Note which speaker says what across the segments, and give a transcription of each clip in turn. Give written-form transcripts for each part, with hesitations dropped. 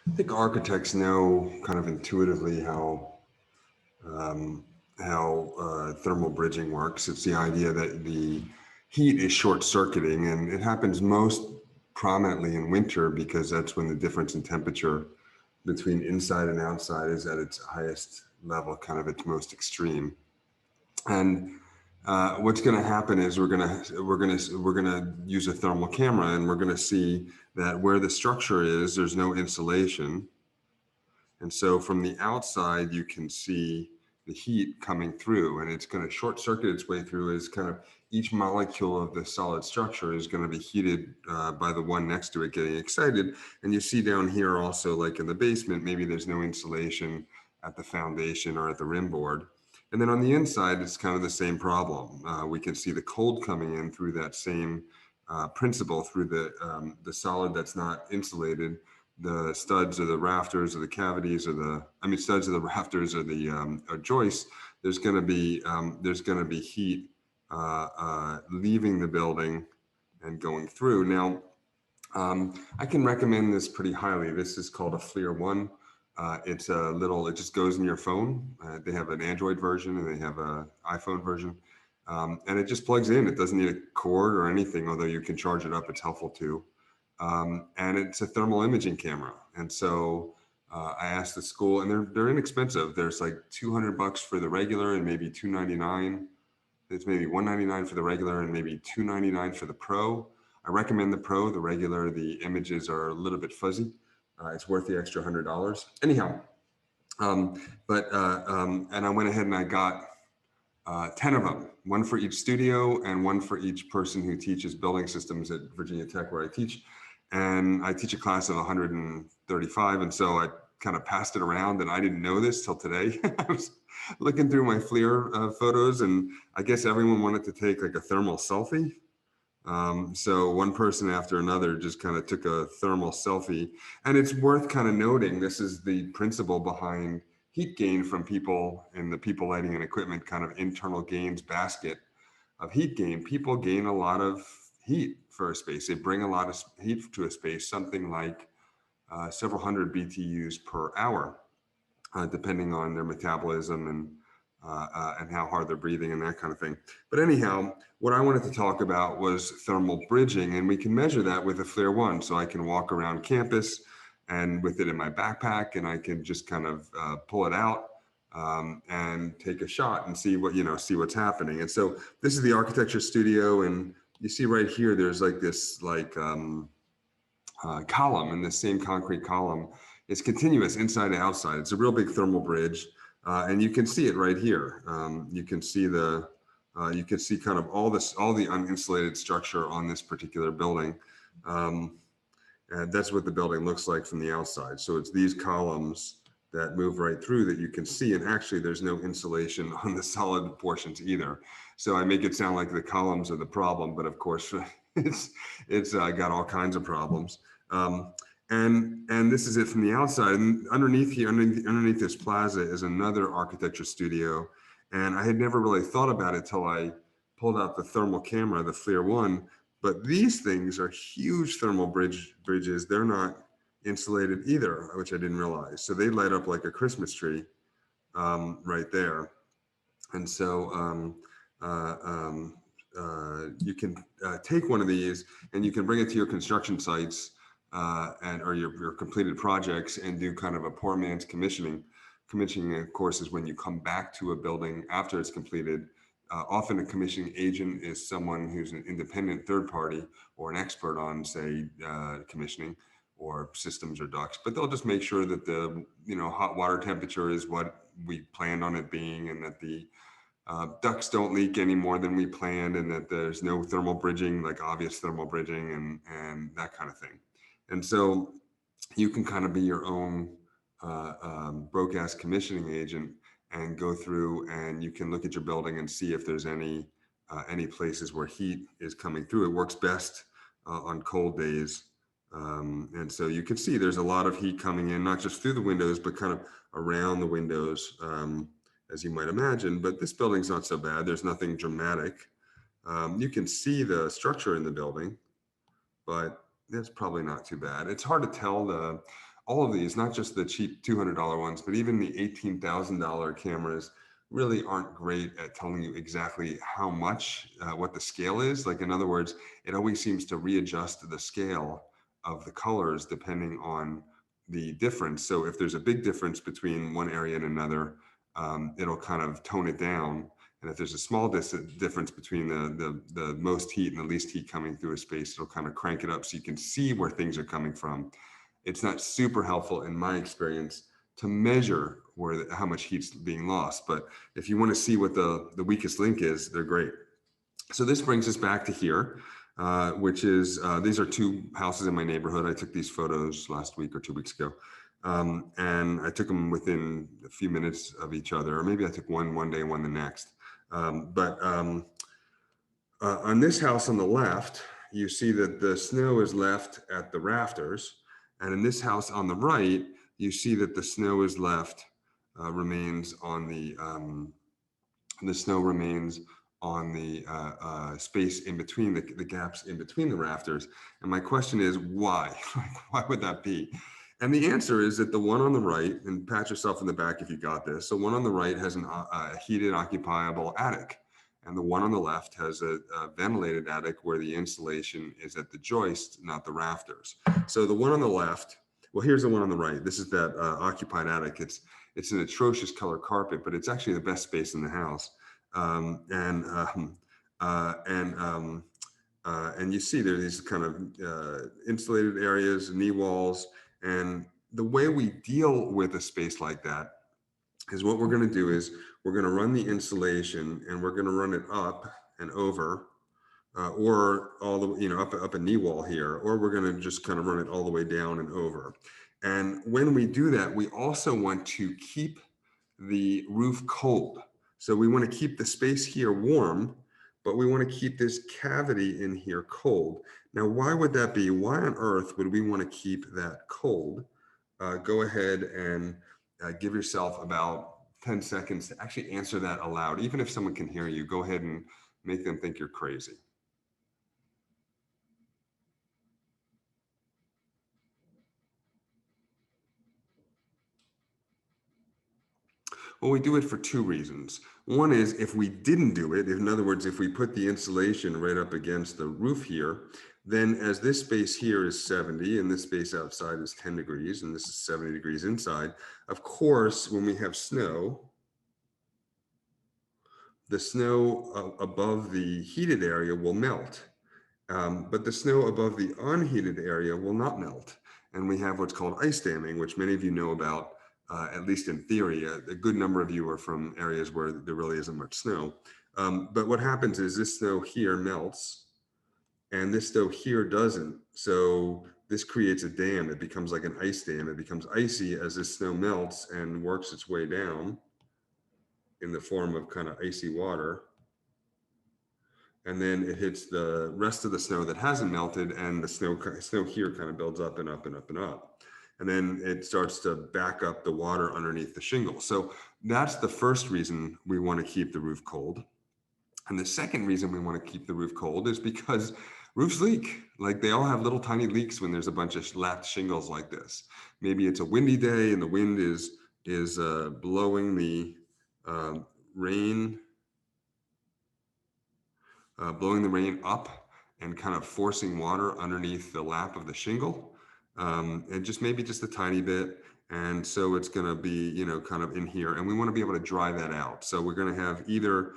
Speaker 1: I think architects know kind of intuitively um, how thermal bridging works. It's the idea that the heat is short circuiting, and it happens most prominently in winter because that's when the difference in temperature between inside and outside is at its highest level, kind of its most extreme. And what's going to happen is we're going to use a thermal camera, and we're going to see that where the structure is, there's no insulation, and so from the outside, you can see the heat coming through, and it's going to short circuit its way through as kind of each molecule of the solid structure is going to be heated by the one next to it getting excited. And you see down here also, like in the basement, maybe there's no insulation at the foundation or at the rim board. And then on the inside, it's kind of the same problem. We can see the cold coming in through that same principle through the solid that's not insulated, the studs or the rafters or the cavities or studs or the rafters or the or joists. There's going to be heat leaving the building and going through. Now, I can recommend this pretty highly. This is called a FLIR One. It just goes in your phone. They have an Android version and they have a iPhone version. And it just plugs in. It doesn't need a cord or anything, although you can charge it up. It's helpful too. And it's a thermal imaging camera. And so I asked the school, and they're inexpensive. There's like $200 for the regular, and maybe $299. It's maybe $199 for the regular, and maybe $299 for the Pro. I recommend the Pro. The regular, the images are a little bit fuzzy. It's worth the extra $100. Anyhow, and I went ahead and I got 10 of them, one for each studio and one for each person who teaches building systems at Virginia Tech, where I teach. And I teach a class of 135. And so I kind of passed it around, and I didn't know this till today. I was looking through my FLIR photos, and I guess everyone wanted to take like a thermal selfie. So one person after another just kind of took a thermal selfie. And it's worth kind of noting, this is the principle behind heat gain from people in the people lighting and equipment kind of internal gains basket of heat gain. People gain a lot of heat for a space. They bring a lot of heat to a space, something like several hundred BTUs per hour, depending on their metabolism and how hard they're breathing and that kind of thing. But anyhow, what I wanted to talk about was thermal bridging, and we can measure that with a FLIR One. So I can walk around campus and with it in my backpack, and I can just kind of pull it out and take a shot and see what's happening. And so this is the architecture studio, and you see right here, there's like this column, and the same concrete column is continuous inside and outside. It's a real big thermal bridge, and you can see it right here. You can see kind of all the uninsulated structure on this particular building. And that's what the building looks like from the outside. So it's these columns that move right through that you can see, and actually there's no insulation on the solid portions either. So I make it sound like the columns are the problem, but of course it's got all kinds of problems. And this is it from the outside. And underneath here, underneath this plaza, is another architecture studio. And I had never really thought about it till I pulled out the thermal camera, the FLIR One. But these things are huge thermal bridges. They're not insulated either, which I didn't realize. So they light up like a Christmas tree right there. And so you can take one of these, and you can bring it to your construction sites or your completed projects, and do kind of a poor man's commissioning. Commissioning, of course, is when you come back to a building after it's completed. Often a commissioning agent is someone who's an independent third party or an expert on, say, commissioning or systems or ducts, but they'll just make sure that the hot water temperature is what we planned on it being, and that the ducts don't leak any more than we planned, and that there's no thermal bridging, like obvious thermal bridging and that kind of thing. And so you can kind of be your own broke-ass commissioning agent and go through, and you can look at your building and see if there's any places where heat is coming through. It works best on cold days. And so you can see there's a lot of heat coming in, not just through the windows, but kind of around the windows, as you might imagine. But this building's not so bad. There's nothing dramatic. You can see the structure in the building, but that's probably not too bad. It's hard to tell. all of these, not just the cheap $200 ones, but even the $18,000 cameras really aren't great at telling you exactly how much, what the scale is. Like, in other words, it always seems to readjust the scale of the colors depending on the difference. So if there's a big difference between one area and another, it'll kind of tone it down. And if there's a small difference between the most heat and the least heat coming through a space, it'll kind of crank it up so you can see where things are coming from. It's not super helpful in my experience to measure how much heat's being lost. But if you want to see what the weakest link is, they're great. So this brings us back to here, which is, these are two houses in my neighborhood. I took these photos last week or 2 weeks ago. And I took them within a few minutes of each other, or maybe I took one day and one the next. On this house on the left, you see that the snow is left at the rafters. And in this house on the right, you see that the snow is left, remains on the snow remains on the space in between, the gaps in between the rafters. And my question is, why? Why would that be? And the answer is that the one on the right, and pat yourself in the back if you got this, so one on the right has a heated occupiable attic. And the one on the left has a ventilated attic where the insulation is at the joist, not the rafters. So the one on the left, well, here's the one on the right. This is that occupied attic. It's an atrocious color carpet, but it's actually the best space in the house. And you see there are these kind of insulated areas, knee walls, and the way we deal with a space like that is what we're going to do is we're going to run the insulation and we're going to run it up and over, or all the, up a knee wall here, or we're going to just kind of run it all the way down and over. And when we do that, we also want to keep the roof cold. So we want to keep the space here warm, but we want to keep this cavity in here cold. Now, why would that be? Why on earth would we want to keep that cold? Go ahead and give yourself about 10 seconds to actually answer that aloud. Even if someone can hear you, go ahead and make them think you're crazy. Well, we do it for two reasons. One is if we didn't do it, in other words, if we put the insulation right up against the roof here, then as this space here is 70 and this space outside is 10 degrees and this is 70 degrees inside, of course, when we have snow, the snow above the heated area will melt. But the snow above the unheated area will not melt. And we have what's called ice damming, which many of you know about, at least in theory. A good number of you are from areas where there really isn't much snow. But what happens is this snow here melts and this snow here doesn't. So this creates a dam. It becomes like an ice dam. It becomes icy as this snow melts and works its way down in the form of kind of icy water. And then it hits the rest of the snow that hasn't melted, and the snow here kind of builds up and up and up and up. And then it starts to back up the water underneath the shingle. So that's the first reason we want to keep the roof cold. And the second reason we want to keep the roof cold is because roofs leak. Like, they all have little tiny leaks when there's a bunch of lapped shingles like this. Maybe it's a windy day and the wind is blowing the rain up and kind of forcing water underneath the lap of the shingle, and maybe just a tiny bit. And so it's going to be, kind of in here, and we want to be able to dry that out. So we're going to have either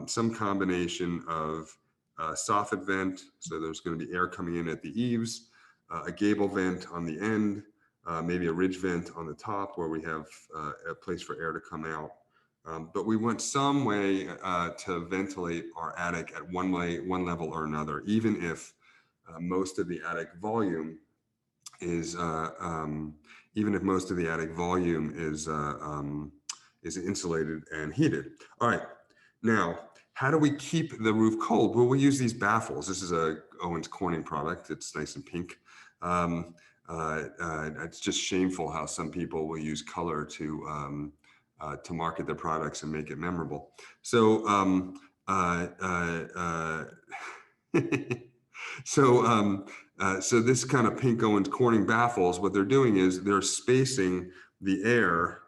Speaker 1: some combination of soffit vent, so there's going to be air coming in at the eaves, a gable vent on the end, maybe a ridge vent on the top where we have a place for air to come out. But we want some way to ventilate our attic at one level or another, even if most of the attic volume is insulated and heated. All right, now how do we keep the roof cold? Well, we use these baffles. This is a Owens Corning product. It's nice and pink. It's just shameful how some people will use color to market their products and make it memorable. So So this kind of pink Owens Corning baffles, what they're doing is they're spacing the air.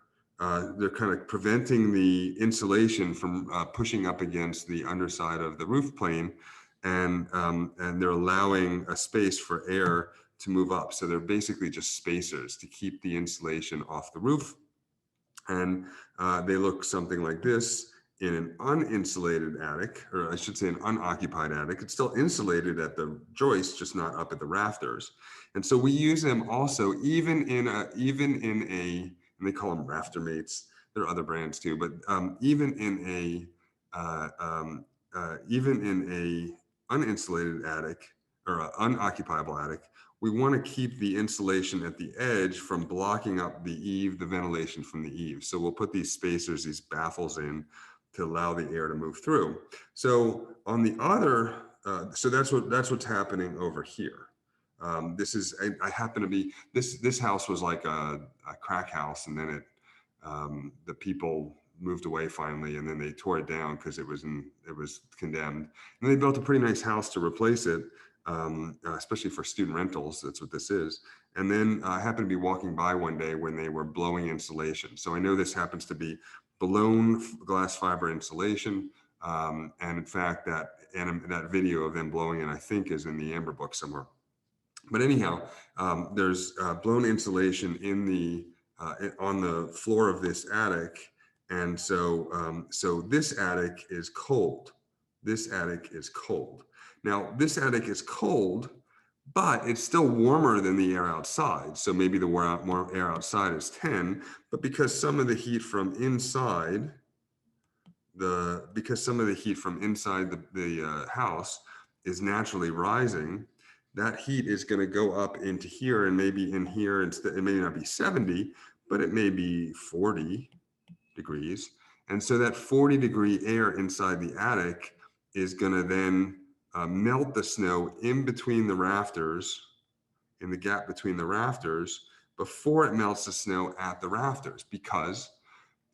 Speaker 1: They're kind of preventing the insulation from pushing up against the underside of the roof plane, and they're allowing a space for air to move up. So they're basically just spacers to keep the insulation off the roof. And they look something like this in an uninsulated attic, or I should say an unoccupied attic. It's still insulated at the joist, just not up at the rafters. And so we use them also even in a, and they call them rafter mates. There are other brands too, but even in a uninsulated attic or an unoccupiable attic, we want to keep the insulation at the edge from blocking up the eave, the ventilation from the eave. So we'll put these spacers, these baffles in to allow the air to move through. So on the other, so that's what's happening over here. This is, I happen to be, this house was like a crack house, and then the people moved away finally, and then they tore it down because it was condemned. And they built a pretty nice house to replace it, especially for student rentals. That's what this is. And then I happened to be walking by one day when they were blowing insulation. So I know this happens to be blown glass fiber insulation. And in fact, that video of them blowing it, I think, is in the Amber book somewhere. But anyhow, there's blown insulation in the on the floor of this attic, and so this attic is cold. This attic is cold. Now, this attic is cold, but it's still warmer than the air outside. So maybe the warm air outside is 10, but because some of the heat from inside the house is naturally rising, that heat is going to go up into here, and maybe in here, it may not be 70, but it may be 40 degrees. And so that 40-degree air inside the attic is going to then melt the snow in between the rafters, in the gap between the rafters, before it melts the snow at the rafters, because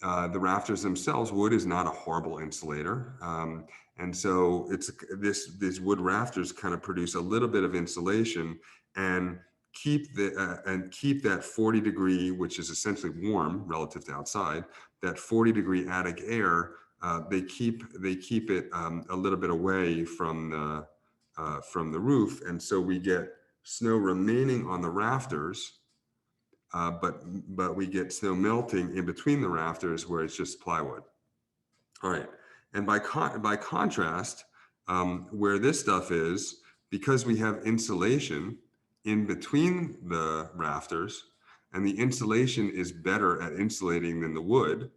Speaker 1: the rafters themselves, wood is not a horrible insulator. And so these wood rafters kind of produce a little bit of insulation and keep that 40-degree, which is essentially warm relative to outside, that 40-degree attic air, they keep it a little bit away from the roof. And so we get snow remaining on the rafters, but we get snow melting in between the rafters where it's just plywood. All right, and by contrast, where this stuff is, because we have insulation in between the rafters, and the insulation is better at insulating than the wood.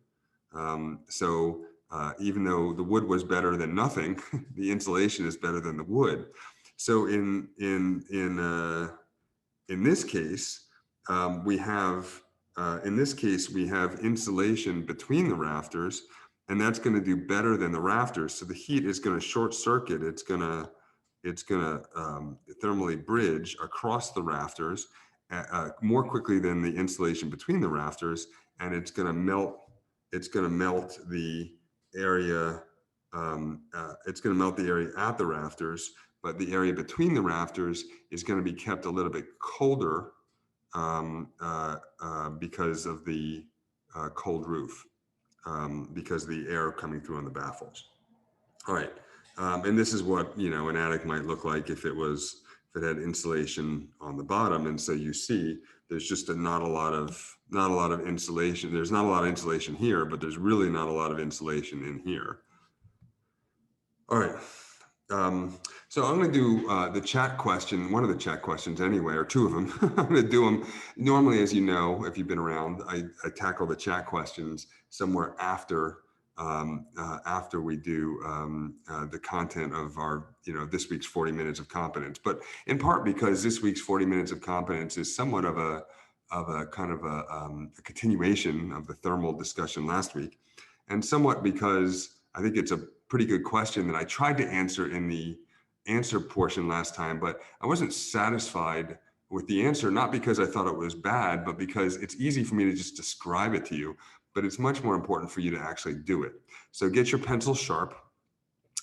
Speaker 1: So even though the wood was better than nothing, the insulation is better than the wood. So in this case, we have insulation between the rafters, and that's going to do better than the rafters. So the heat is going to short circuit. It's going to thermally bridge across the rafters more quickly than the insulation between the rafters, and it's going to melt. It's going to melt the area. It's going to melt the area at the rafters, but the area between the rafters is going to be kept a little bit colder because of the cold roof, because the air coming through on the baffles. All right, and this is what an attic might look like if it had insulation on the bottom. And so you see, there's just not a lot of insulation. There's not a lot of insulation here, but there's really not a lot of insulation in here. All right. So I'm going to do the chat question, one of the chat questions anyway, or two of them. I'm going to do them normally, as you know, if you've been around, I tackle the chat questions somewhere after we do the content of our, this week's 40 minutes of competence. But in part because this week's 40 minutes of competence is somewhat of a kind of a continuation of the thermal discussion last week, and somewhat because I think it's a pretty good question that I tried to answer in the answer portion last time, but I wasn't satisfied with the answer, not because I thought it was bad, but because it's easy for me to just describe it to you, but it's much more important for you to actually do it. So get your pencil sharp,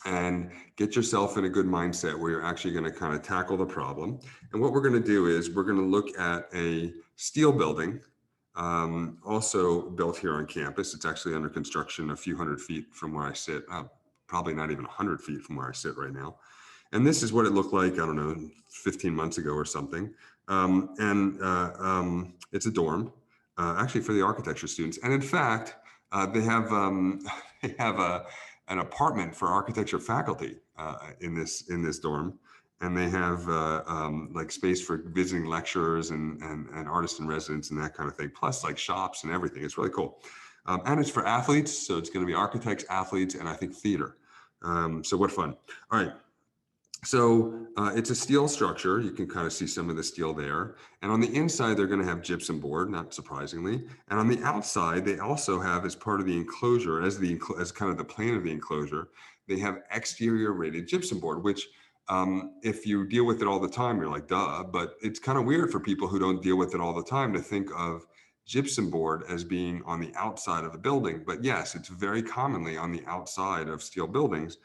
Speaker 1: and get yourself in a good mindset where you're actually going to kind of tackle the problem. And what we're going to do is we're going to look at a steel building, also built here on campus. It's actually under construction a few hundred feet from where I sit, probably not even 100 feet from where I sit right now. And this is what it looked like, I don't know, 15 months ago or something. It's a dorm, actually for the architecture students. And in fact, they have they have an apartment for architecture faculty in this dorm, and they have like space for visiting lecturers and artists in residence and that kind of thing, plus like shops and everything. It's really cool. And it's for athletes, so it's going to be architects, athletes, and I think theater. So what fun. All right. So it's a steel structure. You can kind of see some of the steel there. And on the inside, they're going to have gypsum board, not surprisingly. And on the outside, they also have, as part of the enclosure, as kind of the plan of the enclosure, they have exterior rated gypsum board, which if you deal with it all the time, you're like, duh. But it's kind of weird for people who don't deal with it all the time to think of gypsum board as being on the outside of the building. But yes, it's very commonly on the outside of steel buildings.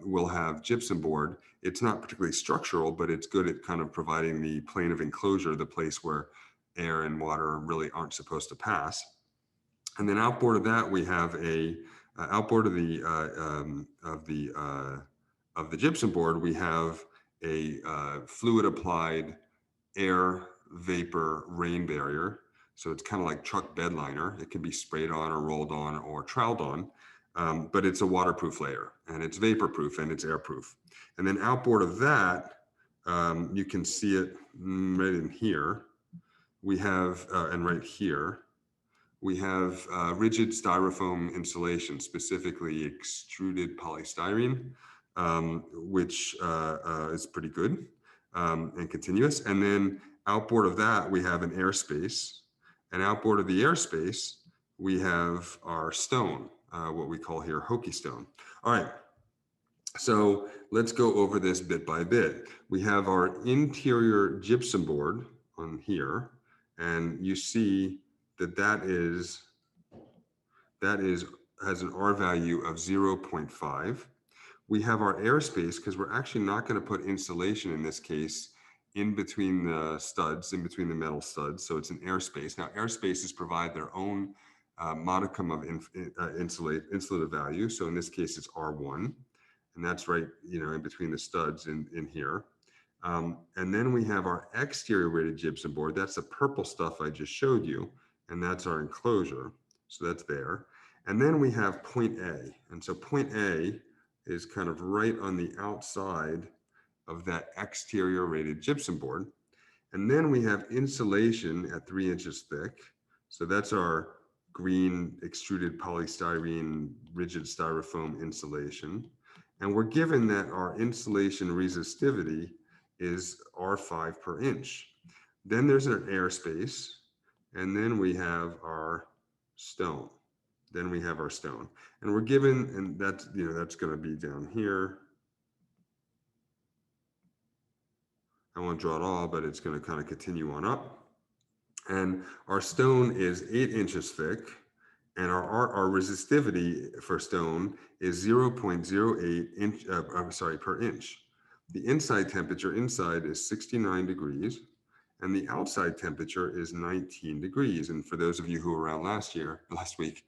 Speaker 1: Will have gypsum board. It's not particularly structural, but it's good at kind of providing the plane of enclosure, the place where air and water really aren't supposed to pass. And then outboard of that, we have a outboard of the gypsum board. We have a fluid applied air vapor rain barrier. So it's kind of like truck bed liner. It can be sprayed on or rolled on or troweled on. But it's a waterproof layer, and it's vapor proof and it's airproof. And then outboard of that, you can see it right in here. We have, and right here, we have rigid styrofoam insulation, specifically extruded polystyrene, which is pretty good and continuous. And then outboard of that, we have an airspace. And outboard of the airspace, we have our stone, what we call here hokey stone. All right, so let's go over this bit by bit. We have our interior gypsum board on here, and you see that has an R value of 0.5. We have our airspace because we're actually not going to put insulation in this case in between the studs, in between the metal studs. So it's an airspace. Now, airspaces provide their own modicum of insulative value. So in this case, it's R1, and that's right, in between the studs in here. And then we have our exterior rated gypsum board. That's the purple stuff I just showed you, and that's our enclosure. So that's there. And then we have point A. And so point A is kind of right on the outside of that exterior rated gypsum board. And then we have insulation at 3 inches thick. So that's our green extruded polystyrene rigid styrofoam insulation. And we're given that our insulation resistivity is R5 per inch. Then there's an airspace, and then we have our stone. Then we have our stone. And we're given, and that's going to be down here. I won't draw it all, but it's going to kind of continue on up. And our stone is 8 inches thick, and our resistivity for stone is 0.08 inch, per inch. The inside temperature inside is 69 degrees, and the outside temperature is 19 degrees. And for those of you who were around last week,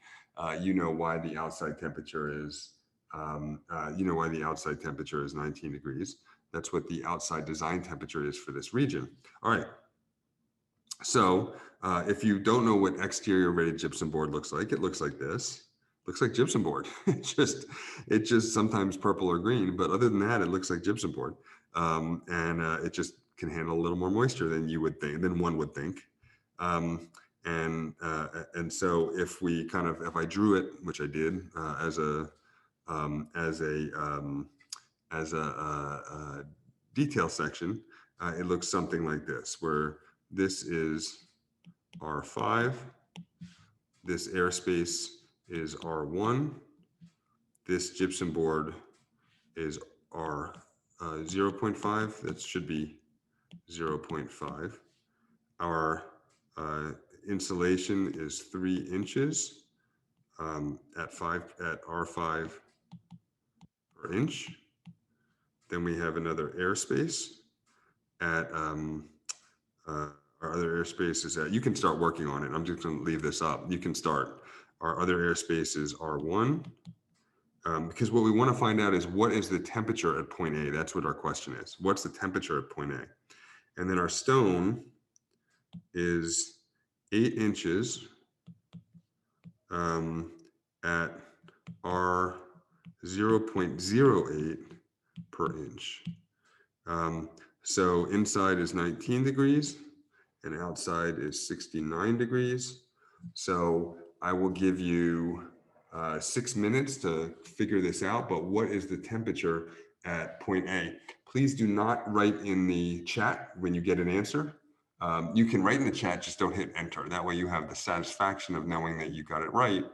Speaker 1: you know why the outside temperature is 19 degrees. That's what the outside design temperature is for this region. All right. So if you don't know what exterior rated gypsum board looks like, it looks like this. Looks like gypsum board. It's just sometimes purple or green, but other than that, it looks like gypsum board. And it just can handle a little more moisture than one would think. And so if I drew it, which I did, as a detail section, it looks something like this, where this is R5, this airspace is R1, this gypsum board is R 0.5, that should be 0.5. Our insulation is 3 inches at R5. per inch. Then we have another airspace at, our other airspace is at, you can start working on it. I'm just going to leave this up. You can start. Our other airspace is R1. Because what we want to find out is what is the temperature at point A? That's what our question is. What's the temperature at point A? And then our stone is 8 inches at R 0.08 per inch. So inside is 19 degrees and outside is 69 degrees. So I will give you 6 minutes to figure this out, but what is the temperature at point A? Please do not write in the chat when you get an answer. You can write in the chat, just don't hit enter. That way you have the satisfaction of knowing that you got it right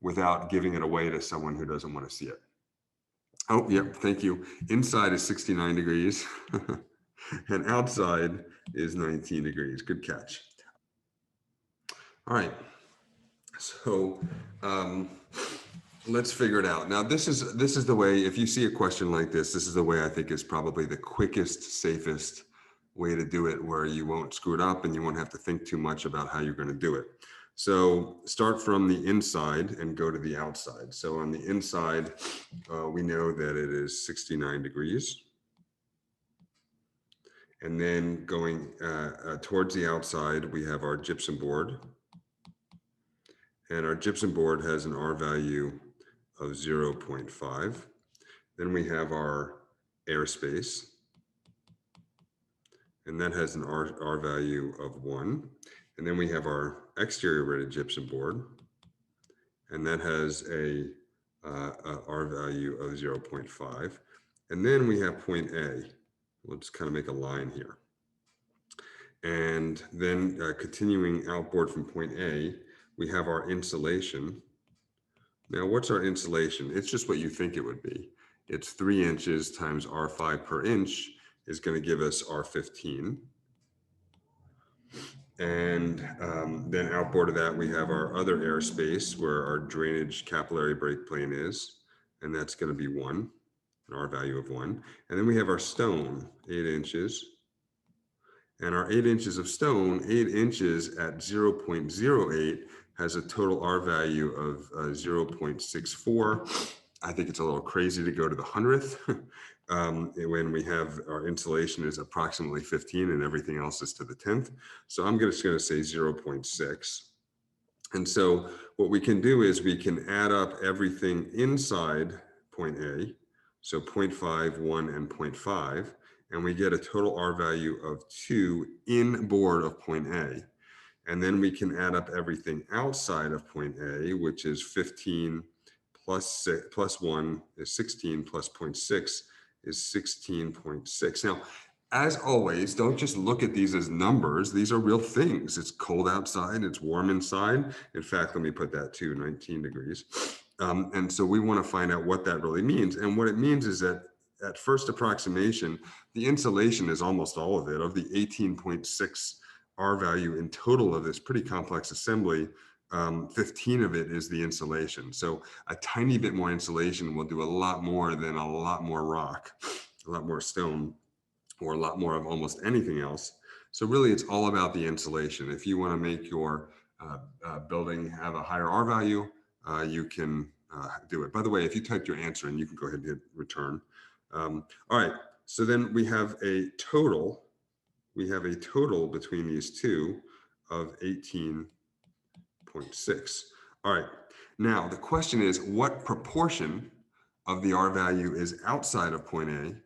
Speaker 1: without giving it away to someone who doesn't want to see it. Oh, yep, thank you. Inside is 69 degrees and outside is 19 degrees. Good catch. All right, so let's figure it out. Now, this is the way, if you see a question like this is the way I think is probably the quickest, safest way to do it, where you won't screw it up and you won't have to think too much about how you're going to do it. So start from the inside and go to the outside. So on the inside, we know that it is 69 degrees. And then going towards the outside, we have our gypsum board. And our gypsum board has an R value of 0.5. Then we have our airspace, and that has an R value of 1. And then we have our exterior rated gypsum board, and that has a R value of 0.5. And then we have point A. We'll just kind of make a line here. And then continuing outboard from point A, we have our insulation. Now, what's our insulation? It's just what you think it would be. It's 3 inches times R5 per inch is going to give us R15. And then outboard of that, we have our other airspace where our drainage capillary break plane is, and that's going to be 1, an R value of 1. And then we have our stone, 8 inches. And our 8 inches of stone, 8 inches at 0.08 has a total R value of 0.64. I think it's a little crazy to go to the 100th when we have our insulation is approximately 15 and everything else is to the 10th. So I'm just going to say 0.6. And so what we can do is we can add up everything inside point A. So 0.5, 1, and 0.5. And we get a total R value of 2 inboard of point A. And then we can add up everything outside of point A, which is 15 plus 1 is 16 plus 0.6 is 16.6. Now, as always, don't just look at these as numbers. These are real things. It's cold outside. It's warm inside. In fact, let me put that to 19 degrees. And so we want to find out what that really means. And what it means is that at first approximation, the insulation is almost all of it. Of the 18.6 R value in total of this pretty complex assembly, 15 of it is the insulation. So a tiny bit more insulation will do a lot more than a lot more rock, a lot more stone, or a lot more of almost anything else. So really it's all about the insulation. If you want to make your building have a higher R value, you can do it. By the way, if you typed your answer in, you can go ahead and hit return. All right, so then we have a total between these two of 18.6. All right, now the question is, what proportion of the R value is outside of point A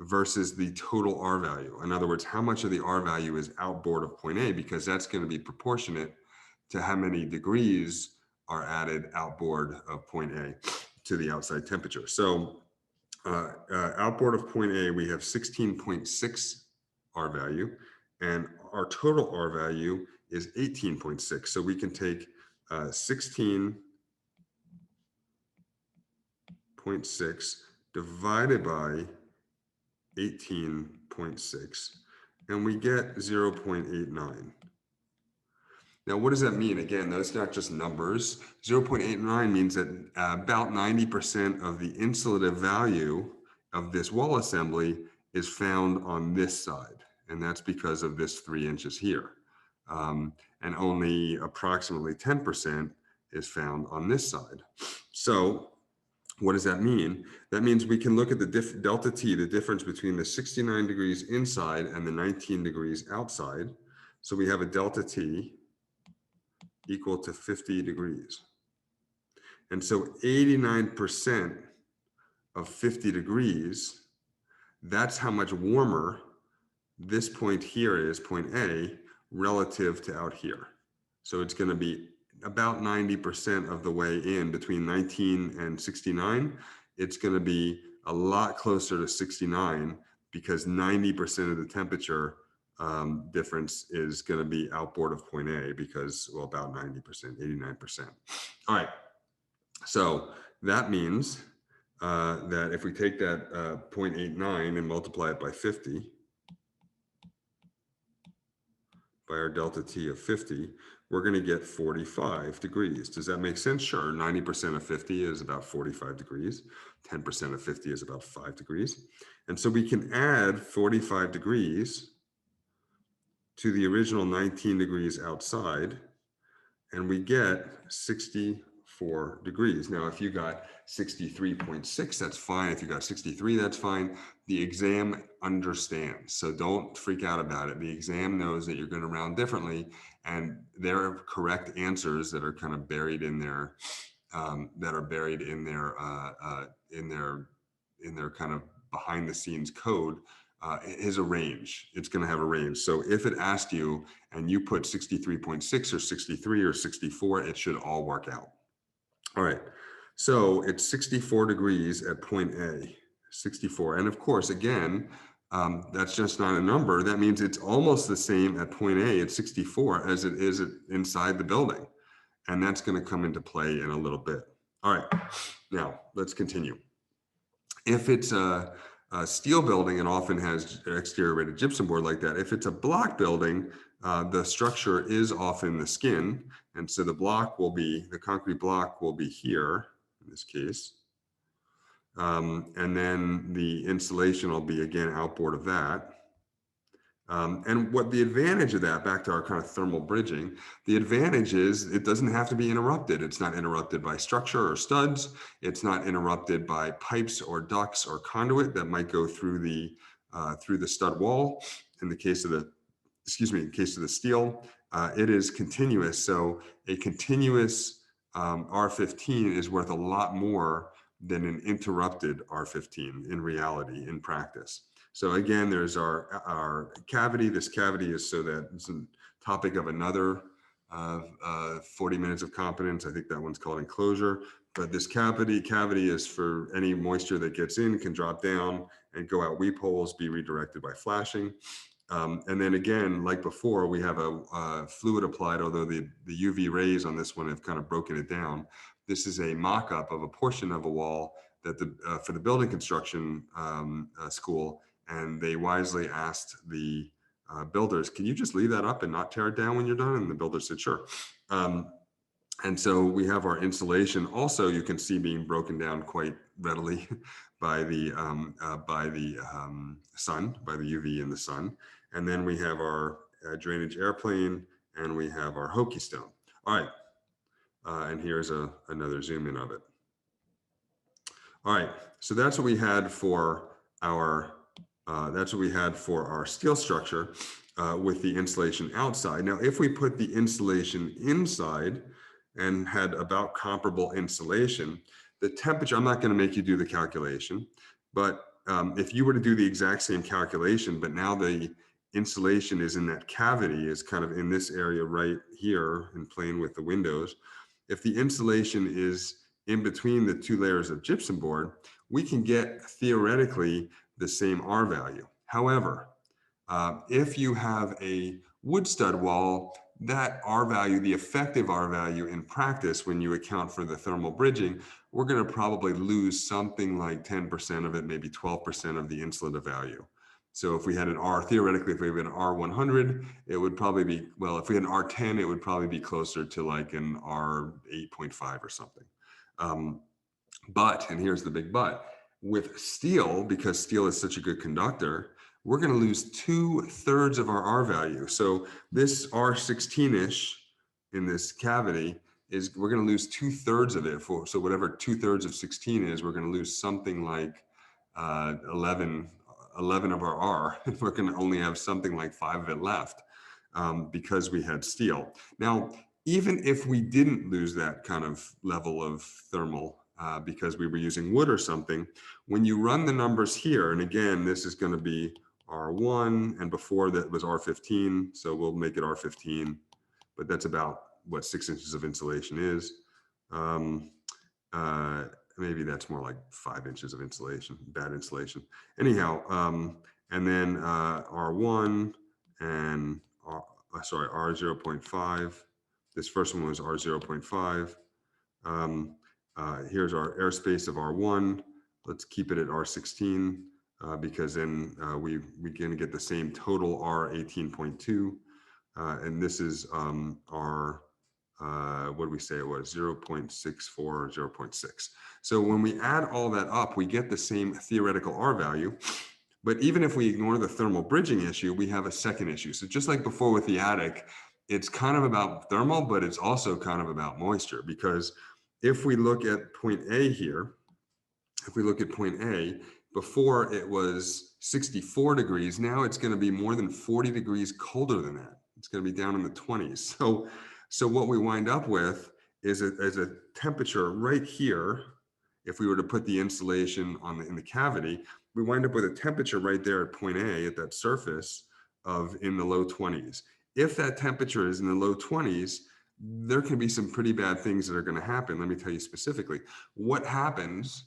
Speaker 1: versus the total R value? In other words, how much of the R value is outboard of point A, because that's going to be proportionate to how many degrees are added outboard of point A to the outside temperature. So outboard of point A, we have 16.6 R value, and our total R value is 18.6. So we can take 16.6 divided by 18.6, and we get 0.89. Now, what does that mean? Again, that's not just numbers. 0.89 means that about 90% of the insulative value of this wall assembly is found on this side. And that's because of this 3 inches here. And only approximately 10% is found on this side. So what does that mean? That means we can look at the delta T, the difference between the 69 degrees inside and the 19 degrees outside. So we have a delta T equal to 50 degrees. And so 89% of 50 degrees, that's how much warmer this point here is, point A, relative to out here. So it's going to be about 90% of the way in between 19 and 69. It's going to be a lot closer to 69 because 90% of the temperature difference is going to be outboard of point A because, well, about 90%, 89%. All right. So that means that if we take that 0.89 and multiply it by 50, by our delta T of 50, we're going to get 45 degrees. Does that make sense? Sure. 90% of 50 is about 45 degrees. 10% of 50 is about 5 degrees. And so we can add 45 degrees to the original 19 degrees outside, and we get 64 degrees. Now, if you got 63.6, that's fine. If you got 63, that's fine. The exam understands. So don't freak out about it. The exam knows that you're going to round differently, and there are correct answers that are kind of buried in their in their kind of behind the scenes code. Is a range. It's going to have a range. So if it asked you and you put 63.6 or 63 or 64, it should all work out. All right. So it's 64 degrees at point A, 64. And of course, again, that's just not a number. That means it's almost the same at point A at 64 as it is inside the building. And that's going to come into play in a little bit. All right. Now let's continue. If it's a steel building, and often has exterior rated gypsum board like that. If it's a block building, the structure is often the skin. And so the concrete block will be here in this case. And then the insulation will be again outboard of that. And what the advantage of that, back to our kind of thermal bridging, the advantage is it doesn't have to be interrupted. It's not interrupted by structure or studs. It's not interrupted by pipes or ducts or conduit that might go through the stud wall. In the case of the steel, it is continuous. So a continuous R15 is worth a lot more than an interrupted R15 in reality, in practice. So again, there's our cavity. This cavity is so that it's a topic of another 40 minutes of competence. I think that one's called enclosure. But this cavity is for any moisture that gets in, can drop down and go out weep holes, be redirected by flashing. And then again, like before, we have a fluid applied, although the UV rays on this one have kind of broken it down. This is a mock-up of a portion of a wall that for the building construction school. And they wisely asked the builders, can you just leave that up and not tear it down when you're done? And the builder said, sure. And so we have our insulation also, you can see, being broken down quite readily by the sun, by the UV in the sun. And then we have our drainage airplane, and we have our hokey stone. All right. And here's another zoom in of it. All right. So that's what we had for our steel structure with the insulation outside. Now, if we put the insulation inside and had about comparable insulation, the temperature, I'm not going to make you do the calculation, but if you were to do the exact same calculation, but now the insulation is in that cavity, is kind of in this area right here in plane with the windows. If the insulation is in between the two layers of gypsum board, we can get theoretically the same R value. However, if you have a wood stud wall, that R value, the effective R value in practice, when you account for the thermal bridging, we're going to probably lose something like 10% of it, maybe 12% of the insulative value. So if we had an R, theoretically, if we had an R100, it would probably be, well, if we had an R10, it would probably be closer to like an R8.5 or something. But, and here's the big but, with steel, because steel is such a good conductor, we're going to lose 2/3 of our R value. So this R16-ish in this cavity is, we're going to lose 2/3 of it. So whatever 2/3 of 16 is, we're going to lose something like 11 of our R. We're going to only have something like 5 of it left because we had steel. Now, even if we didn't lose that kind of level of thermal because we were using wood or something, when you run the numbers here, and again, this is going to be R1, and before that was R15, so we'll make it R15, but that's about what 6 inches of insulation is. Maybe that's more like 5 inches of insulation, bad insulation. Anyhow, and then R1 and R0.5. This first one was R0.5. Here's our airspace of R1. Let's keep it at R16 because then we're going to get the same total R18.2. And this is our, what did we say it was? 0.64, 0.6. So when we add all that up, we get the same theoretical R value. But even if we ignore the thermal bridging issue, we have a second issue. So just like before with the attic, it's kind of about thermal, but it's also kind of about moisture, because if we look at point A here, if we look at point A, before it was 64 degrees, now it's going to be more than 40 degrees colder than that. It's going to be down in the 20s. So what we wind up with is a temperature right here. If we were to put the insulation in the cavity, we wind up with a temperature right there at point A, at that surface, of in the low 20s. If that temperature is in the low 20s, there can be some pretty bad things that are going to happen. Let me tell you specifically what happens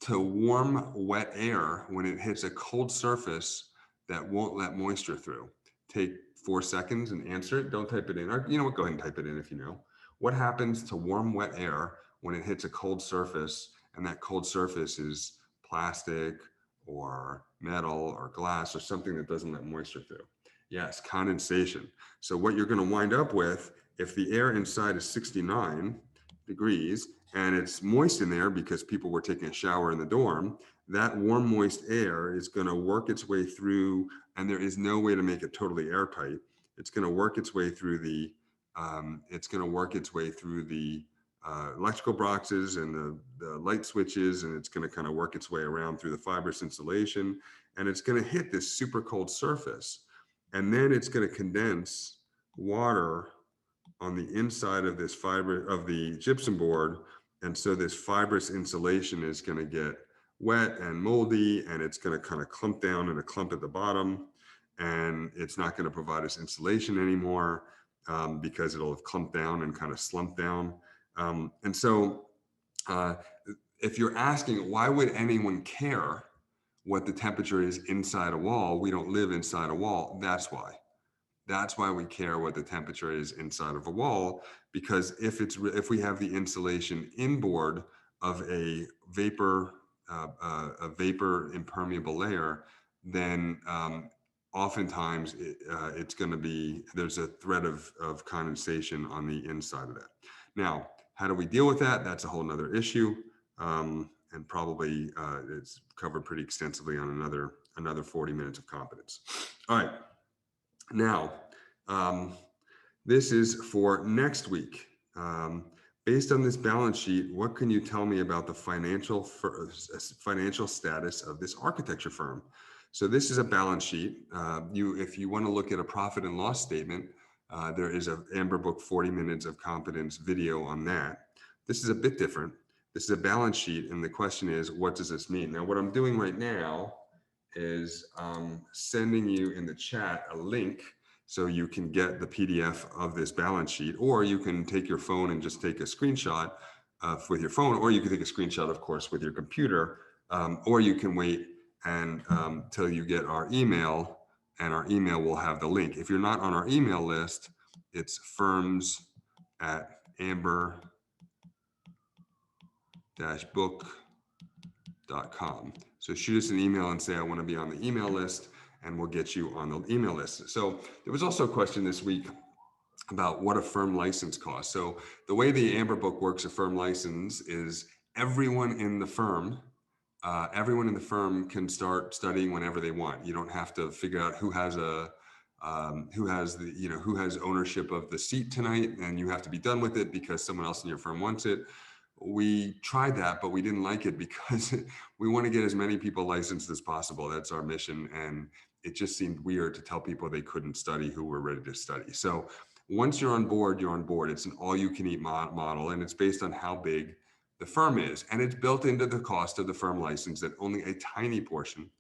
Speaker 1: to warm, wet air when it hits a cold surface that won't let moisture through. Take 4 seconds and answer it. Don't type it in. Or, you know what? Go ahead and type it in if you know. What happens to warm, wet air when it hits a cold surface, and that cold surface is plastic or metal or glass or something that doesn't let moisture through? Yes, condensation. So what you're going to wind up with, if the air inside is 69 degrees and it's moist in there because people were taking a shower in the dorm, that warm, moist air is going to work its way through, and there is no way to make it totally airtight. It's going to work its way through the electrical boxes and the light switches, and it's going to kind of work its way around through the fibrous insulation, and it's going to hit this super cold surface, and then it's going to condense water on the inside of this fiber of the gypsum board. And so this fibrous insulation is going to get wet and moldy, and it's going to kind of clump down in a clump at the bottom, and it's not going to provide us insulation anymore because it'll have clumped down and kind of slumped down. And so if you're asking, why would anyone care what the temperature is inside a wall? We don't live inside a wall. That's why. That's why we care what the temperature is inside of a wall, because if we have the insulation inboard of a vapor impermeable layer, then oftentimes it's going to be, there's a threat of condensation on the inside of that. Now, how do we deal with that? That's a whole nother issue, and probably it's covered pretty extensively on another 40 minutes of competence. All right. Now, this is for next week. Based on this balance sheet, what can you tell me about the financial status of this architecture firm? So this is a balance sheet. If you want to look at a profit and loss statement, there is an Amber Book 40 Minutes of Competence video on that. This is a bit different. This is a balance sheet, and the question is, what does this mean? Now, what I'm doing right now is sending you in the chat a link so you can get the PDF of this balance sheet, or you can take your phone and just take a screenshot with your phone, or you can take a screenshot, of course, with your computer, or you can wait and till you get our email, and our email will have the link. If you're not on our email list, it's firms@amber-book.com. So shoot us an email and say, I want to be on the email list, and we'll get you on the email list. So there was also a question this week about what a firm license costs. So the way the Amber Book works, a firm license is everyone in the firm can start studying whenever they want. You don't have to figure out who has who has ownership of the seat tonight, and you have to be done with it because someone else in your firm wants it. We tried that, but we didn't like it because we want to get as many people licensed as possible. That's our mission. And it just seemed weird to tell people they couldn't study who were ready to study. So once you're on board, you're on board. It's an all-you-can-eat model, and it's based on how big the firm is. And it's built into the cost of the firm license that only a tiny portion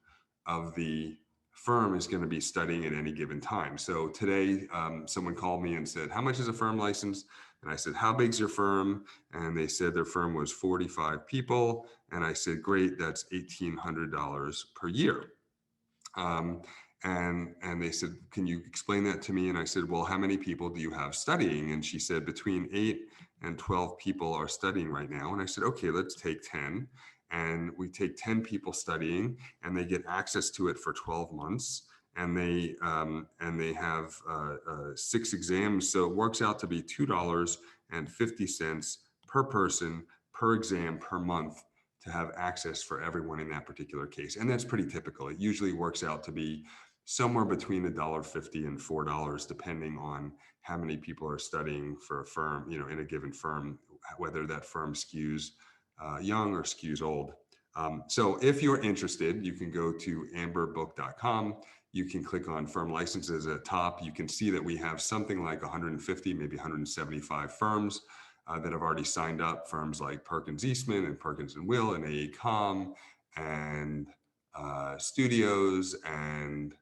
Speaker 1: of the firm is going to be studying at any given time. So today, someone called me and said, how much is a firm license? And I said, how big's your firm? And they said their firm was 45 people. And I said, great, that's $1,800 per year. And they said, can you explain that to me? And I said, well, how many people do you have studying? And she said, between 8 and 12 people are studying right now. And I said, okay, let's take 10. And we take 10 people studying, and they get access to it for 12 months. And they have 6 exams. So it works out to be $2.50 per person, per exam, per month, to have access for everyone in that particular case. And that's pretty typical. It usually works out to be somewhere between $1.50 and $4, depending on how many people are studying for a firm, in a given firm, whether that firm skews young or skews old. So if you're interested, you can go to amberbook.com. You can click on firm licenses at the top. You can see that we have something like 150, maybe 175 firms that have already signed up, firms like Perkins Eastman and Perkins and Will and AECOM and Studios and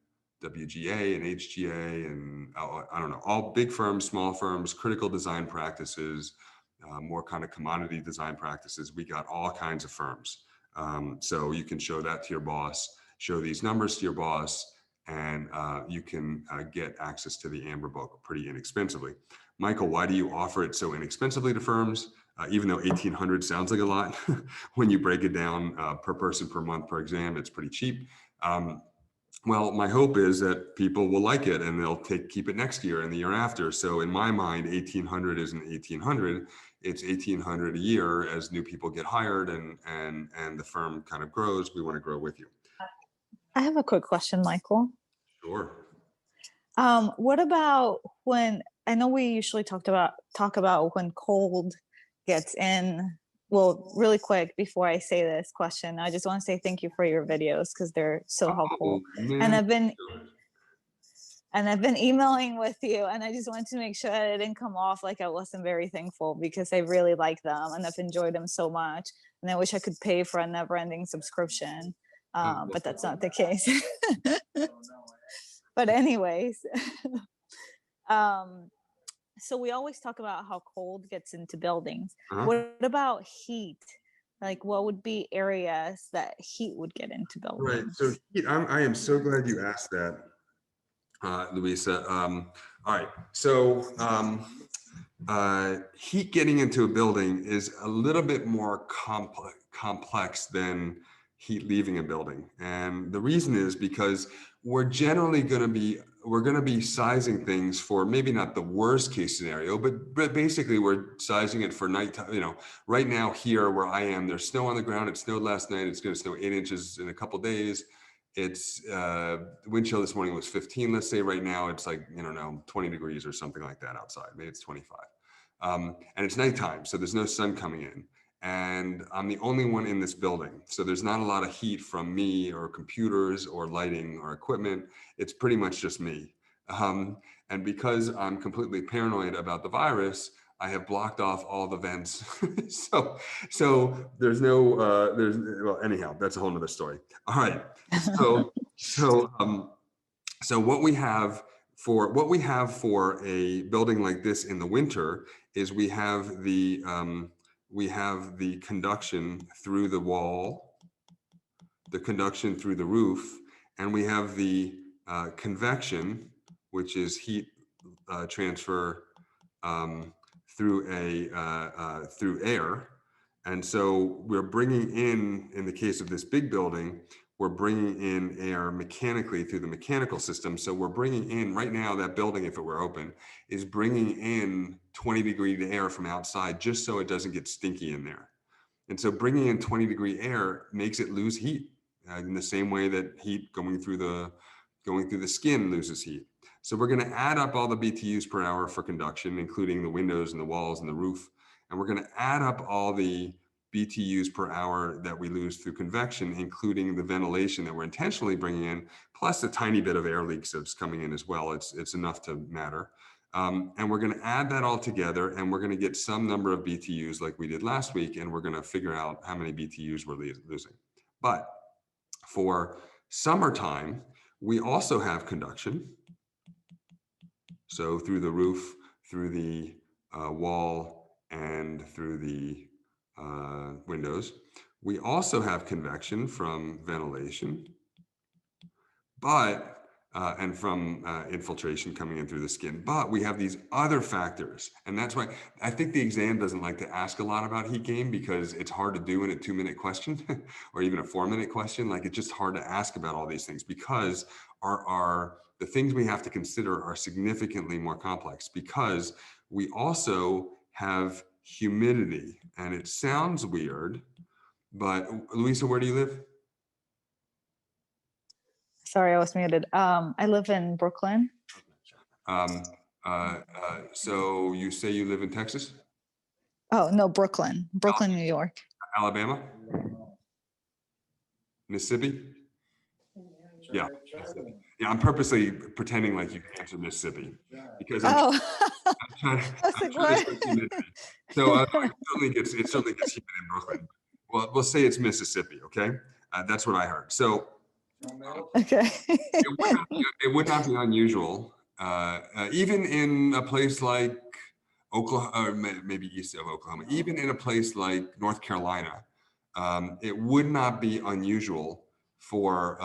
Speaker 1: WGA and HGA and I don't know, all big firms, small firms, critical design practices, more kind of commodity design practices. We got all kinds of firms. So you can show that to your boss, show these numbers to your boss, and you can get access to the Amber Book pretty inexpensively. Michael, why do you offer it so inexpensively to firms? Even though $1,800 sounds like a lot, when you break it down per person, per month, per exam, it's pretty cheap. Well, my hope is that people will like it and they'll keep it next year and the year after. So in my mind, 1,800 isn't 1,800. It's 1,800 a year as new people get hired and the firm kind of grows. We want to grow with you.
Speaker 2: I have a quick question, Michael.
Speaker 1: Sure.
Speaker 2: What about when, I know we usually talk about when cold gets in. Well, really quick before I say this question, I just want to say thank you for your videos because they're so helpful. And I've been emailing with you, and I just wanted to make sure that it didn't come off like I wasn't very thankful, because I really like them and I've enjoyed them so much. And I wish I could pay for a never-ending subscription, but that's not the case. But anyways, so we always talk about how cold gets into buildings. What about heat? Like, what would be areas that heat would get into buildings?
Speaker 1: Right. So heat, I am so glad you asked that, Louisa. All right. So heat getting into a building is a little bit more complex than heat leaving a building. And the reason is because we're generally going to be sizing things for maybe not the worst case scenario, but basically we're sizing it for nighttime. Right now here where I am, there's snow on the ground. It snowed last night. It's going to snow 8 inches in a couple days. It's wind chill this morning was 15. Let's say right now it's like, 20 degrees or something like that outside. Maybe it's 25. And it's nighttime, so there's no sun coming in. And I'm the only one in this building. So there's not a lot of heat from me or computers or lighting or equipment. It's pretty much just me. And because I'm completely paranoid about the virus, I have blocked off all the vents. so there's well, anyhow, that's a whole nother story. All right. So what we have for a building like this in the winter is we have the conduction through the wall, the conduction through the roof, and we have the convection, which is heat transfer through air. And so we're bringing in the case of this big building, we're bringing in air mechanically through the mechanical system. So we're bringing in, right now, that building, if it were open, is bringing in 20-degree air from outside just so it doesn't get stinky in there. And so bringing in 20-degree air makes it lose heat in the same way that heat going through the skin loses heat. So we're going to add up all the BTUs per hour for conduction, including the windows and the walls and the roof. And we're going to add up all the BTUs per hour that we lose through convection, including the ventilation that we're intentionally bringing in, plus a tiny bit of air leaks that's coming in as well. It's enough to matter. And we're going to add that all together, and we're going to get some number of BTUs like we did last week, and we're going to figure out how many BTUs we're losing. But for summertime, we also have conduction. So through the roof, through the wall, and through the windows. We also have convection from ventilation, but and from infiltration coming in through the skin. But we have these other factors. And that's why I think the exam doesn't like to ask a lot about heat gain, because it's hard to do in a 2-minute question or even a 4-minute question. Like, it's just hard to ask about all these things, because the things we have to consider are significantly more complex, because we also have humidity. And it sounds weird, but Luisa, where do you live?
Speaker 2: Sorry, I was muted. I live in Brooklyn.
Speaker 1: So you say you live in Texas?
Speaker 2: Oh, no, Brooklyn, New York.
Speaker 1: Alabama? Mississippi? Yeah. Yeah, I'm purposely pretending like you can answer Mississippi, because I'm trying to so it certainly gets humid in Brooklyn. Well, we'll say it's Mississippi, okay? That's what I heard. So
Speaker 2: okay.
Speaker 1: it would not be unusual, even in a place like Oklahoma, or maybe east of Oklahoma, even in a place like North Carolina, it would not be unusual for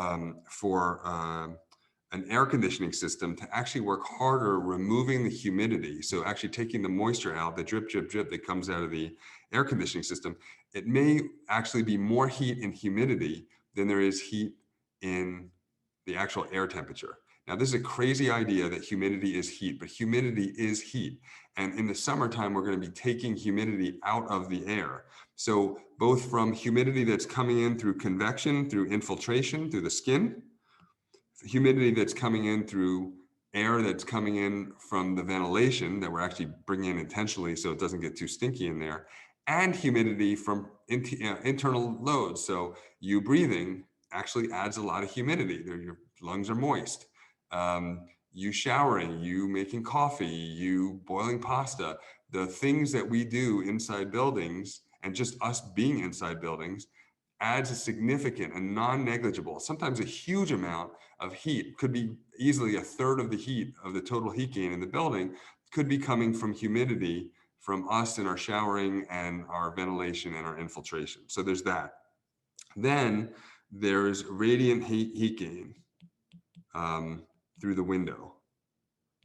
Speaker 1: an air conditioning system to actually work harder removing the humidity. So actually taking the moisture out, the drip, drip, drip that comes out of the air conditioning system. It may actually be more heat and humidity than there is heat in the actual air temperature. Now, this is a crazy idea that humidity is heat, but humidity is heat. And in the summertime, we're going to be taking humidity out of the air. So both from humidity that's coming in through convection, through infiltration, through the skin, humidity that's coming in through air that's coming in from the ventilation that we're actually bringing in intentionally so it doesn't get too stinky in there, and humidity from internal loads. So you breathing actually adds a lot of humidity. Your lungs are moist. You showering, you making coffee, you boiling pasta, the things that we do inside buildings, and just us being inside buildings, adds a significant and non-negligible, sometimes a huge amount of heat. Could be easily a third of the heat of the total heat gain in the building could be coming from humidity from us in our showering and our ventilation and our infiltration. So there's that. Then there's radiant heat gain through the window,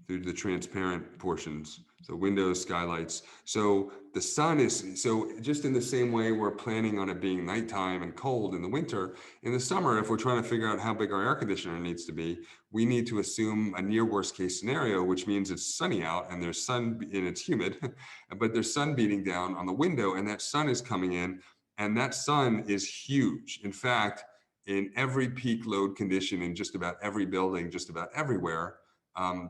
Speaker 1: through the transparent portions. So windows, skylights. So the sun is, so just in the same way we're planning on it being nighttime and cold in the winter, in the summer, if we're trying to figure out how big our air conditioner needs to be, we need to assume a near worst case scenario, which means it's sunny out and there's sun and it's humid, but there's sun beating down on the window, and that sun is coming in, and that sun is huge. In fact, in every peak load condition in just about every building, just about everywhere,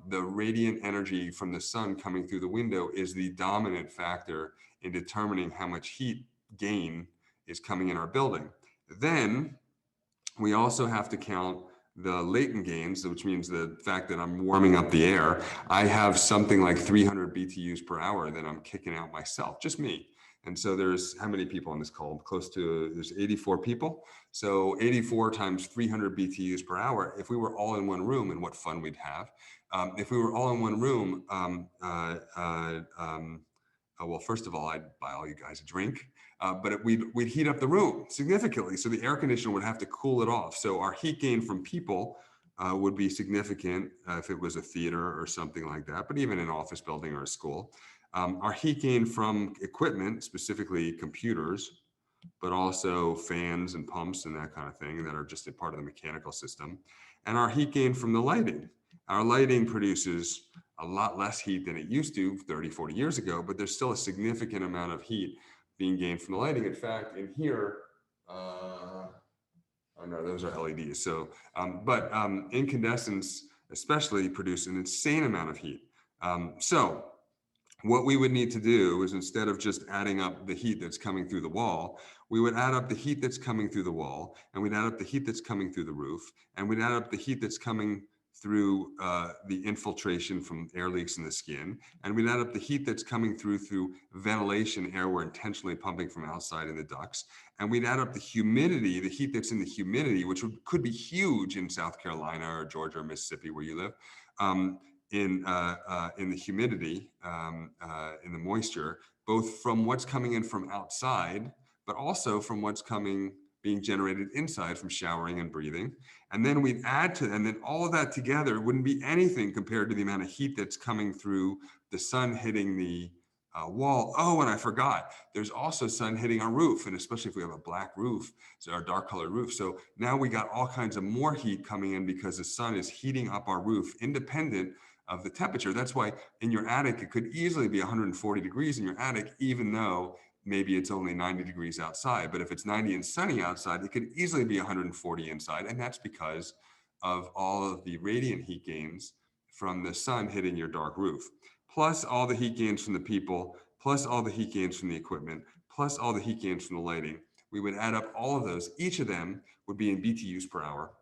Speaker 1: the radiant energy from the sun coming through the window is the dominant factor in determining how much heat gain is coming in our building. Then we also have to count the latent gains, which means the fact that I'm warming up the air. I have something like 300 BTUs per hour that I'm kicking out myself, just me. And so there's how many people on this call? There's 84 people. So 84 times 300 BTUs per hour. If we were all in one room, and what fun we'd have. If we were all in one room, well, first of all, I'd buy all you guys a drink, but we'd heat up the room significantly. So the air conditioner would have to cool it off. So our heat gain from people would be significant if it was a theater or something like that, but even an office building or a school. Our heat gain from equipment, specifically computers, but also fans and pumps and that kind of thing that are just a part of the mechanical system. And our heat gain from the lighting. Our lighting produces a lot less heat than it used to 30, 40 years ago, but there's still a significant amount of heat being gained from the lighting. In fact, in here, oh no, those are LEDs. So, but incandescents especially produce an insane amount of heat. So what we would need to do is, instead of just adding up the heat that's coming through the wall, we would add up the heat that's coming through the wall, and we'd add up the heat that's coming through the roof, and we'd add up the heat that's coming through the infiltration from air leaks in the skin, and we'd add up the heat that's coming through ventilation, air we're intentionally pumping from outside in the ducts, and we'd add up the humidity, the heat that's in the humidity, which could be huge in South Carolina or Georgia or Mississippi where you live. In the humidity, in the moisture, both from what's coming in from outside, but also from what's being generated inside from showering and breathing. And then we'd and then all of that together wouldn't be anything compared to the amount of heat that's coming through the sun hitting the wall. Oh, and I forgot, there's also sun hitting our roof, and especially if we have a black roof, so our dark colored roof. So now we got all kinds of more heat coming in because the sun is heating up our roof independent of the temperature. That's why in your attic, it could easily be 140 degrees in your attic, even though maybe it's only 90 degrees outside. But if it's 90 and sunny outside, it could easily be 140 inside. And that's because of all of the radiant heat gains from the sun hitting your dark roof, plus all the heat gains from the people, plus all the heat gains from the equipment, plus all the heat gains from the lighting. We would add up all of those. Each of them would be in BTUs per hour.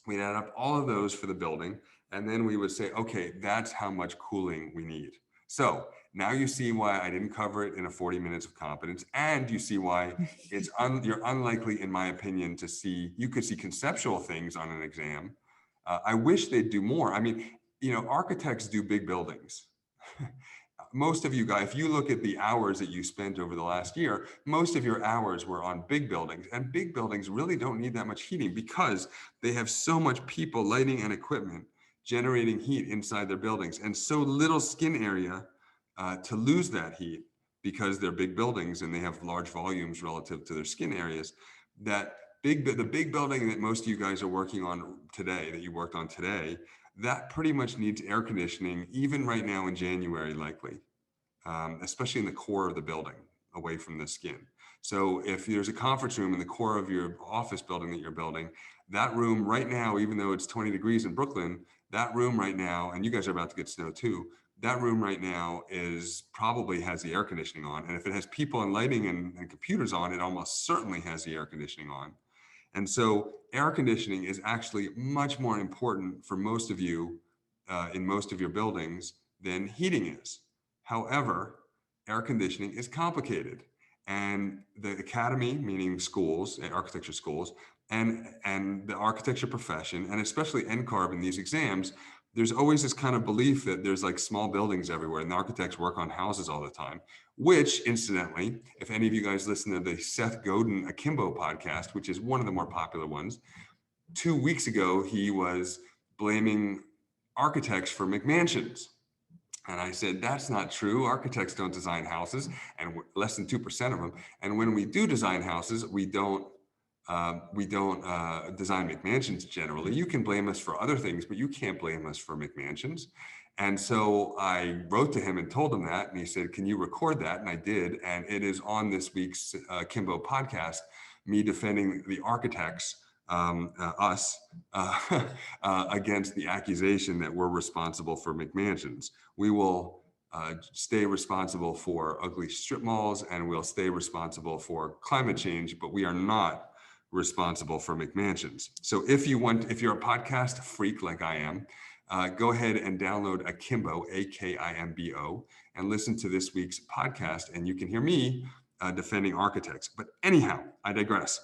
Speaker 1: We'd add up all of those for the building, and then we would say, okay, that's how much cooling we need. So now you see why I didn't cover it in a 40 minutes of competence, and you see why you're unlikely, in my opinion, to see, you could see conceptual things on an exam. I wish they'd do more. I mean, architects do big buildings. Most of you guys, if you look at the hours that you spent over the last year, most of your hours were on big buildings, and big buildings really don't need that much heating because they have so much people, lighting, and equipment generating heat inside their buildings, and so little skin area to lose that heat because they're big buildings and they have large volumes relative to their skin areas. The big building that most of you guys are working on today, that you worked on today, that pretty much needs air conditioning, even right now in January, likely, especially in the core of the building, away from the skin. So if there's a conference room in the core of your office building that you're building, that room right now, even though it's 20 degrees in Brooklyn, that room right now, and you guys are about to get snow too, that room right now probably has the air conditioning on. And if it has people and lighting and computers on, it almost certainly has the air conditioning on. And so air conditioning is actually much more important for most of you in most of your buildings than heating is. However, air conditioning is complicated. And the academy, meaning schools, architecture schools, and the architecture profession, and especially NCARB in these exams, there's always this kind of belief that there's like small buildings everywhere and the architects work on houses all the time, which incidentally, if any of you guys listen to the Seth Godin Akimbo podcast, which is one of the more popular ones, 2 weeks ago, he was blaming architects for McMansions. And I said, that's not true. Architects don't design houses, and less than 2% of them. And when we do design houses, we don't design McMansions generally. You can blame us for other things, but you can't blame us for McMansions. And so I wrote to him and told him that, and he said, can you record that? And I did, and it is on this week's Kimbo podcast, me defending the architects, us, against the accusation that we're responsible for McMansions. We will stay responsible for ugly strip malls, and we'll stay responsible for climate change, but we are not responsible for McMansions. So if you're a podcast freak like I am, go ahead and download Akimbo, Akimbo, and listen to this week's podcast, and you can hear me defending architects. But anyhow, I digress.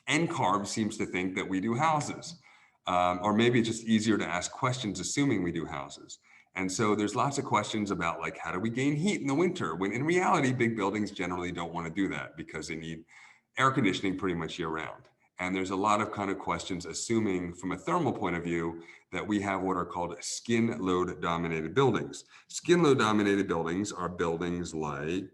Speaker 1: NCARB seems to think that we do houses, or maybe it's just easier to ask questions assuming we do houses. And so there's lots of questions about like, how do we gain heat in the winter? When in reality, big buildings generally don't want to do that because they need air conditioning pretty much year round. And there's a lot of kind of questions assuming from a thermal point of view that we have what are called skin load dominated buildings. Skin load dominated buildings are buildings like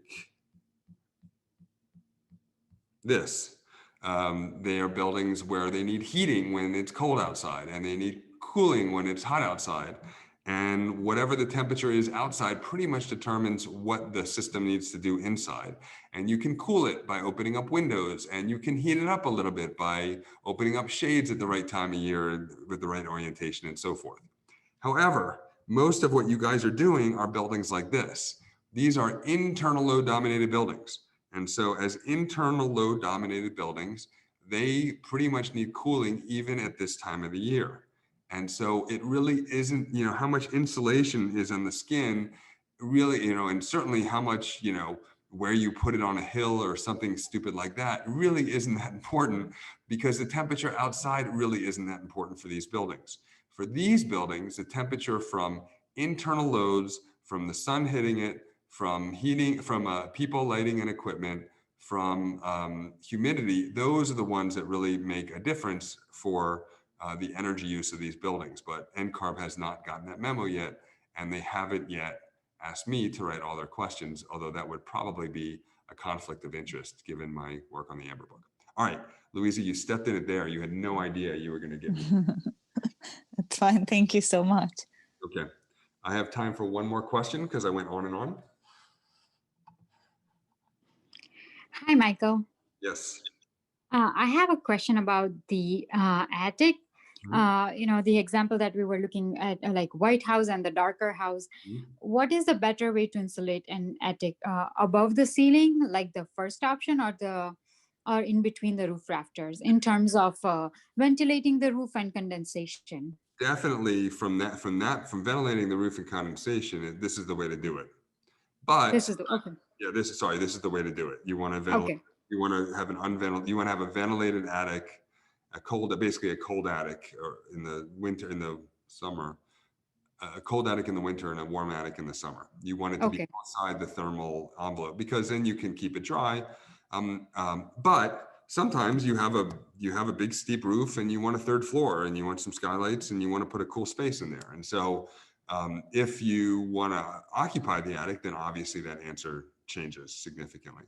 Speaker 1: this. They are buildings where they need heating when it's cold outside, and they need cooling when it's hot outside. And whatever the temperature is outside pretty much determines what the system needs to do inside. And you can cool it by opening up windows, and you can heat it up a little bit by opening up shades at the right time of year with the right orientation and so forth. However, most of what you guys are doing are buildings like this. These are internal load dominated buildings. And so as internal load dominated buildings, they pretty much need cooling even at this time of the year. And so it really isn't, how much insulation is on the skin really, and certainly how much, where you put it on a hill or something stupid like that really isn't that important, because the temperature outside really isn't that important for these buildings. For these buildings, the temperature from internal loads, from the sun hitting it, from heating, from people, lighting, and equipment, from humidity, those are the ones that really make a difference for the energy use of these buildings. But NCARB has not gotten that memo yet, and they haven't yet asked me to write all their questions, although that would probably be a conflict of interest given my work on the Amber Book. All right, Louisa, you stepped in it there. You had no idea you were going to get me.
Speaker 2: That's fine. Thank you so much.
Speaker 1: Okay. I have time for one more question because I went on and on.
Speaker 3: Hi, Michael.
Speaker 1: Yes.
Speaker 3: I have a question about the attic. The example that we were looking at, like White House and the darker house. What is the better way to insulate an attic? Above the ceiling, like the first option, or in between the roof rafters, in terms of ventilating the roof and condensation?
Speaker 1: Definitely from ventilating the roof and condensation, this is the way to do it. But
Speaker 3: this is okay.
Speaker 1: Yeah, this is the way to do it. You want to ventilate.
Speaker 3: Okay.
Speaker 1: You want to have you want to have a ventilated attic, basically a cold attic, or in the winter, in the summer, a cold attic in the winter and a warm attic in the summer. You want it to be outside the thermal envelope, because then you can keep it dry. But sometimes you have a big steep roof and you want a third floor and you want some skylights and you want to put a cool space in there. And so if you want to occupy the attic, then obviously that answer changes significantly.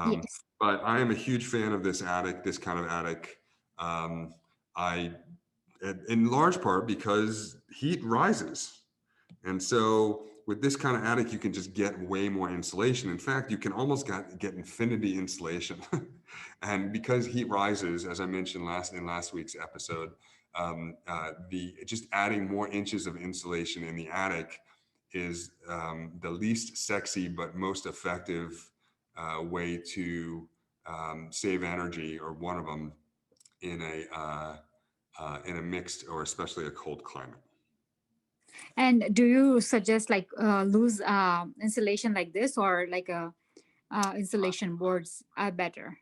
Speaker 3: Yes.
Speaker 1: But I am a huge fan of this kind of attic. In large part because heat rises. And so with this kind of attic, you can just get way more insulation. In fact, you can almost get infinity insulation. And because heat rises, as I mentioned in last week's episode, just adding more inches of insulation in the attic is the least sexy but most effective way to save energy, or one of them, in a mixed or especially a cold climate.
Speaker 3: And do you suggest like loose insulation like this, or like insulation boards are better?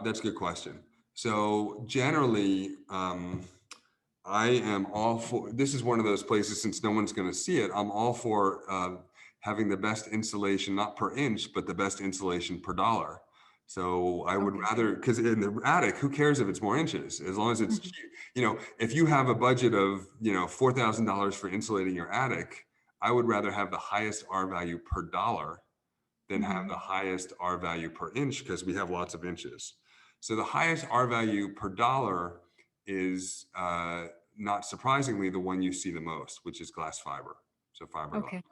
Speaker 1: That's a good question. So generally, I am all for, this is one of those places, since no one's going to see it, I'm all for having the best insulation, not per inch, but the best insulation per dollar. So I would rather, because in the attic, who cares if it's more inches, as long as it's cheap. If you have a budget of, $4,000 for insulating your attic, I would rather have the highest R value per dollar than have the highest R value per inch, because we have lots of inches. So the highest R value per dollar is not surprisingly the one you see the most, which is glass fiber. So fiberglass.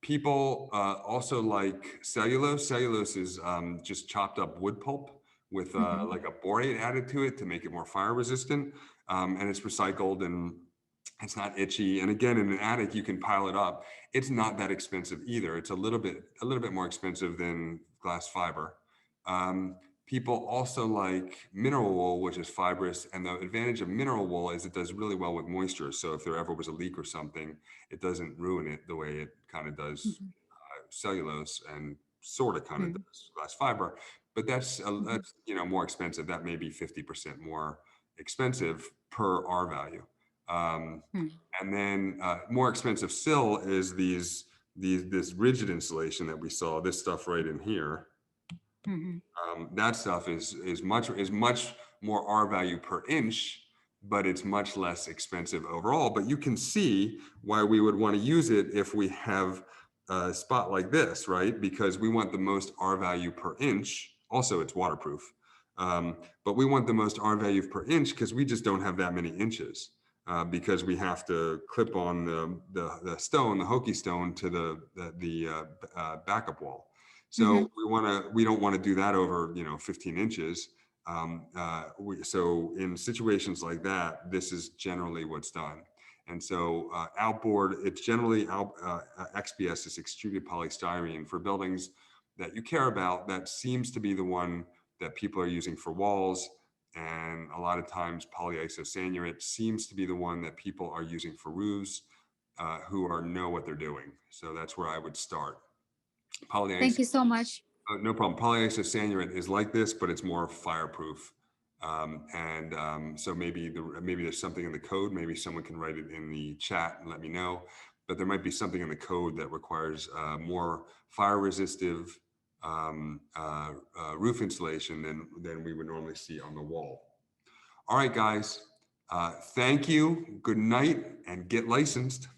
Speaker 1: People also like cellulose. Cellulose is just chopped up wood pulp with like a borate added to it to make it more fire resistant. And it's recycled and it's not itchy. And again, in an attic, you can pile it up. It's not that expensive either. It's a little bit more expensive than glass fiber. People also like mineral wool, which is fibrous. And the advantage of mineral wool is it does really well with moisture. So if there ever was a leak or something, it doesn't ruin it the way it kind of does cellulose, and sort of kind of does glass fiber. But that's more expensive. That may be 50% more expensive per R value. And then more expensive still is this rigid insulation that we saw, this stuff right in here. That stuff is much more R value per inch, but it's much less expensive overall. But you can see why we would want to use it if we have a spot like this, right? Because we want the most R value per inch Also, it's waterproof. But we want the most R value per inch because we just don't have that many inches. Because we have to clip on the stone, the hokey stone, to the backup wall. So we don't want to do that over 15 inches. So in situations like that, this is generally what's done. And so outboard, it's generally XPS is extruded polystyrene for buildings that you care about. That seems to be the one that people are using for walls. And a lot of times polyisosanurate seems to be the one that people are using for roofs who know what they're doing. So that's where I would start.
Speaker 3: Thank you so much.
Speaker 1: No problem. Polyisosanurate is like this, but it's more fireproof. So maybe there's something in the code. Maybe someone can write it in the chat and let me know. But there might be something in the code that requires more fire resistive roof insulation than we would normally see on the wall. All right, guys. Thank you. Good night, and get licensed.